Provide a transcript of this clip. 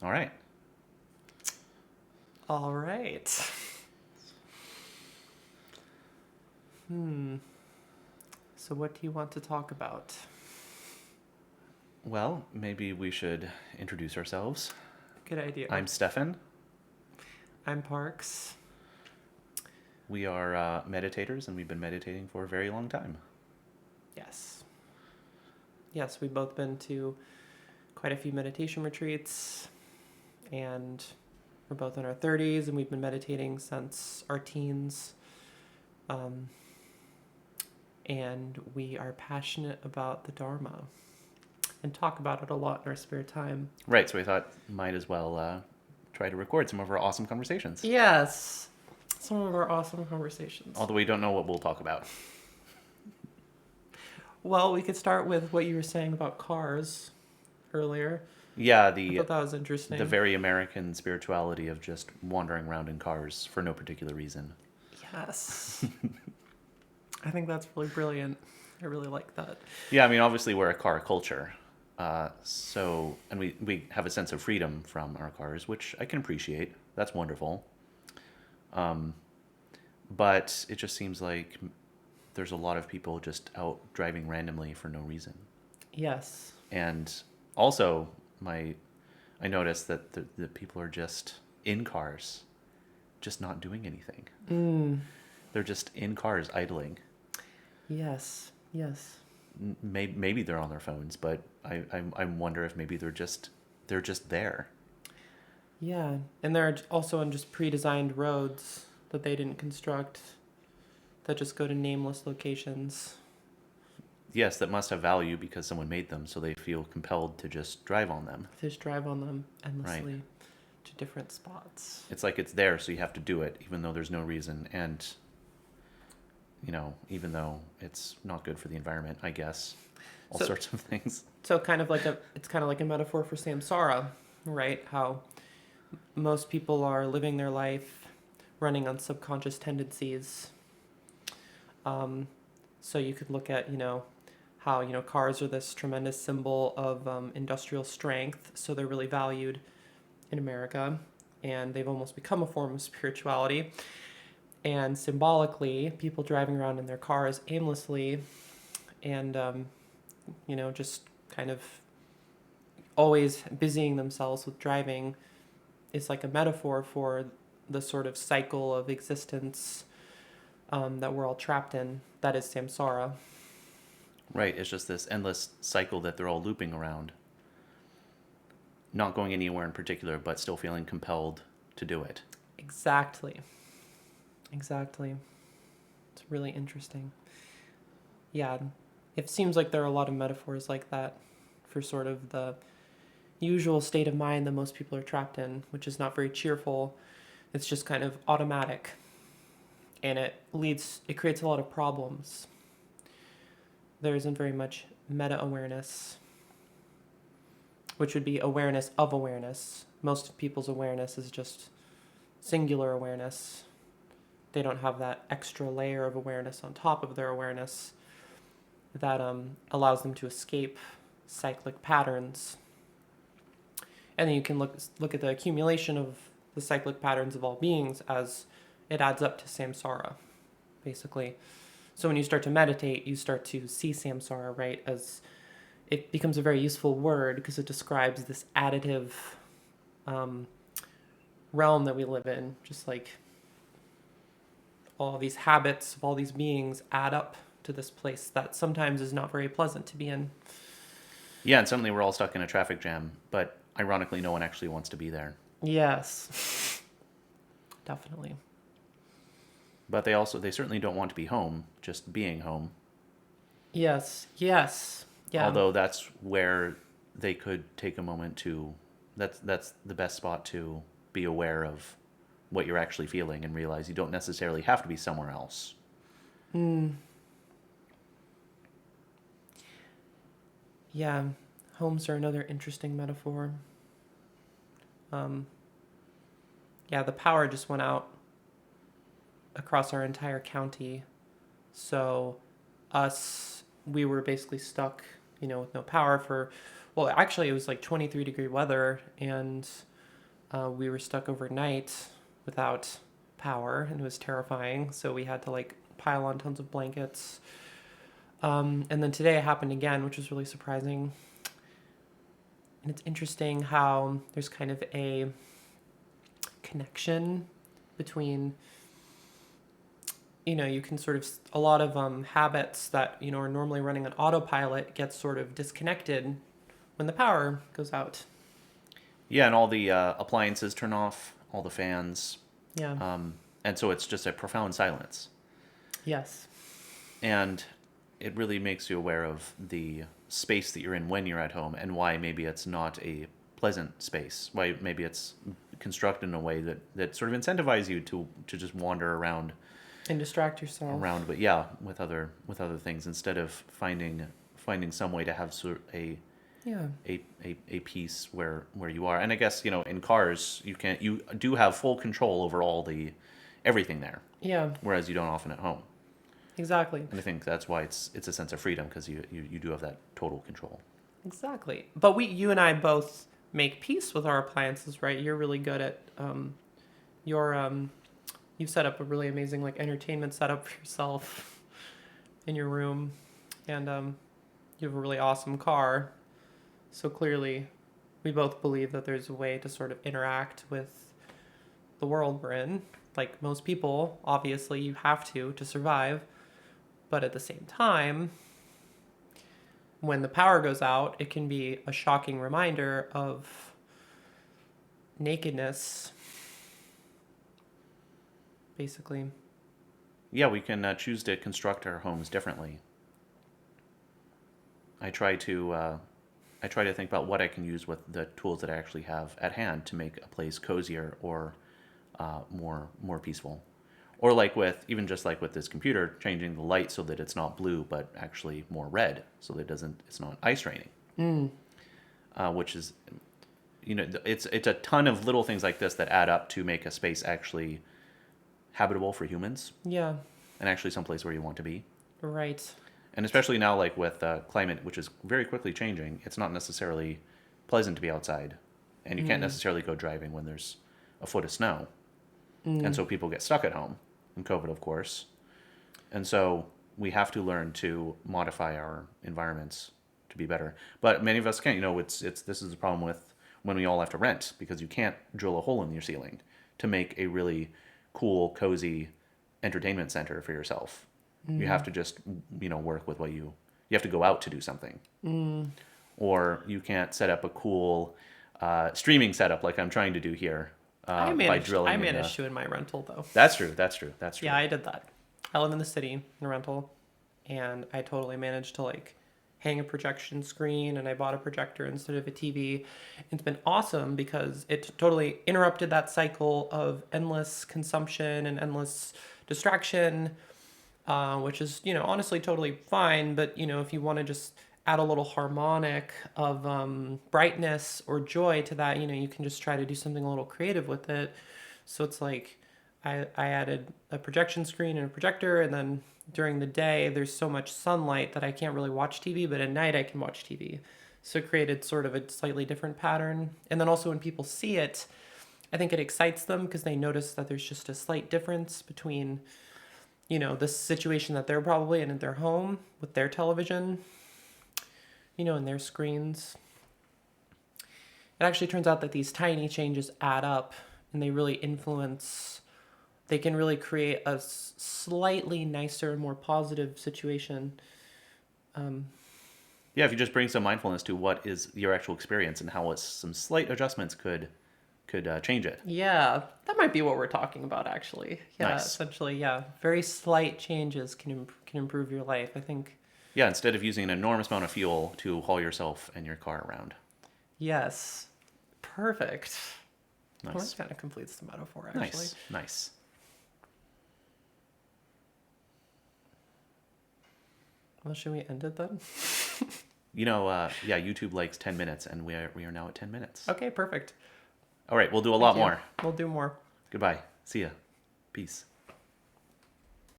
All right. All right. So what do you want to talk about? Well, maybe we should introduce ourselves. Good idea. I'm Steffan. I'm Parks. We are meditators, and we've been meditating for a very long time. Yes. Yes, we've both been to quite a few meditation retreats, and we're both in our 30s, and we've been meditating since our teens. And we are passionate about the Dharma and talk about it a lot in our spare time. Right, so we thought might as well try to record some of our awesome conversations. Yes, some of our awesome conversations. Although we don't know what we'll talk about. Well, we could start with what you were saying about cars earlier. Yeah, I thought that was interesting. the very American spirituality of just wandering around in cars for no particular reason. Yes. I think that's really brilliant. I really like that. Yeah, I mean, obviously we're a car culture. And we have a sense of freedom from our cars, which I can appreciate. That's wonderful. But it just seems like there's a lot of people just out driving randomly for no reason. Yes. And also, I noticed that the people are just in cars, just not doing anything. They're just in cars idling. Yes. Yes. Maybe they're on their phones, but I wonder if maybe they're just there. Yeah. And they're also on just pre-designed roads that they didn't construct that just go to nameless locations. Yes, that must have value because someone made them, so they feel compelled to just drive on them. Just drive on them endlessly Right. to different spots. It's like it's there, so you have to do it, even though there's no reason, and even though it's not good for the environment, I guess, all So- sorts of things. So it's kind of like a metaphor for samsara, right? How most people are living their life running on subconscious tendencies. So you could look at, how, cars are this tremendous symbol of industrial strength. So they're really valued in America, and they've almost become a form of spirituality. And symbolically, people driving around in their cars aimlessly and, just kind of always busying themselves with driving is like a metaphor for the sort of cycle of existence that we're all trapped in. That is samsara. Right, it's just this endless cycle that they're all looping around. Not going anywhere in particular, but still feeling compelled to do it. Exactly. It's really interesting. Yeah, it seems like there are a lot of metaphors like that for sort of the usual state of mind that most people are trapped in, which is not very cheerful. It's just kind of automatic. And it creates a lot of problems. There isn't very much meta-awareness, which would be awareness of awareness. Most people's awareness is just singular awareness. They don't have that extra layer of awareness on top of their awareness that allows them to escape cyclic patterns. And then you can look at the accumulation of the cyclic patterns of all beings as it adds up to samsara, basically. So when you start to meditate, you start to see samsara, right, as it becomes a very useful word because it describes this additive realm that we live in. Just like all these habits of all these beings add up to this place that sometimes is not very pleasant to be in. Yeah, and suddenly we're all stuck in a traffic jam, but ironically, no one actually wants to be there. Yes, definitely. But they certainly don't want to be home, just being home. Yes, yeah. Although that's where they could take a moment to, that's the best spot to be aware of what you're actually feeling and realize you don't necessarily have to be somewhere else. Yeah, homes are another interesting metaphor. The power just went out across our entire county. So we were basically stuck, with no power for, well, actually it was like 23-degree weather, and we were stuck overnight without power, and it was terrifying. So we had to like pile on tons of blankets. And then today it happened again, which was really surprising. And it's interesting how there's kind of a connection between, you can sort of, a lot of habits that, are normally running on autopilot get sort of disconnected when the power goes out. Yeah, and all the appliances turn off, all the fans, Yeah. and so it's just a profound silence. Yes. And it really makes you aware of the space that you're in when you're at home, and why maybe it's not a pleasant space. Why maybe it's constructed in a way that sort of incentivizes you to just wander around And distract yourself. but yeah, with other things, instead of finding some way to have sort of Yeah. a piece where you are. And I guess, in cars you do have full control over everything there, Yeah. whereas you don't often at home. Exactly. And I think that's why it's a sense of freedom, because you do have that total control. Exactly. But you and I both make peace with our appliances, right? You're really good at you've set up a really amazing like entertainment setup for yourself in your room, and you have a really awesome car. So clearly, we both believe that there's a way to sort of interact with the world we're in. Like most people, obviously, you have to survive. But at the same time, when the power goes out, it can be a shocking reminder of nakedness, basically. Yeah, we can choose to construct our homes differently. I try to think about what I can use with the tools that I actually have at hand to make a place cozier or more peaceful. Or like with this computer, changing the light so that it's not blue but actually more red, so that it's not ice raining. Which is, it's a ton of little things like this that add up to make a space actually habitable for humans, Yeah, and actually someplace where you want to be. right. And especially now, like with climate, which is very quickly changing, it's not necessarily pleasant to be outside, and you can't necessarily go driving when there's a foot of snow. And so people get stuck at home, in COVID, of course. And so we have to learn to modify our environments to be better. But many of us can't. This is the problem with when we all have to rent, because you can't drill a hole in your ceiling to make a really cool, cozy entertainment center for yourself. You have to just, work with what you have to go out to do something. Or you can't set up a cool streaming setup like I'm trying to do here. By drilling. I managed to in my rental though. That's true. Yeah, I did that. I live in the city in a rental, and I totally managed to like hang a projection screen, and I bought a projector instead of a TV. It's been awesome because it totally interrupted that cycle of endless consumption and endless distraction, which is, honestly totally fine. But, if you want to just add a little harmonic of brightness or joy to that, you can just try to do something a little creative with it. So it's like I added a projection screen and a projector, and then during the day there's so much sunlight that I can't really watch TV, but at night I can watch TV. So it created sort of a slightly different pattern. And then also when people see it, I think it excites them because they notice that there's just a slight difference between, the situation that they're probably in at their home with their television, and their screens. It actually turns out that these tiny changes add up, and they really influence. They can really create a slightly nicer, more positive situation. Yeah, if you just bring some mindfulness to what is your actual experience and how some slight adjustments could change it. Yeah, that might be what we're talking about, actually. Yeah, Nice. Essentially, yeah. Very slight changes can improve your life, I think. Yeah, instead of using an enormous amount of fuel to haul yourself and your car around. Yes. Perfect. Well, Nice. that kind of completes the metaphor, actually. Nice. Well, should we end it then? Yeah, YouTube likes 10 minutes, and we are now at 10 minutes. Okay, perfect. All right, we'll do a lot Thank you. more. We'll do more. Goodbye. See ya. Peace.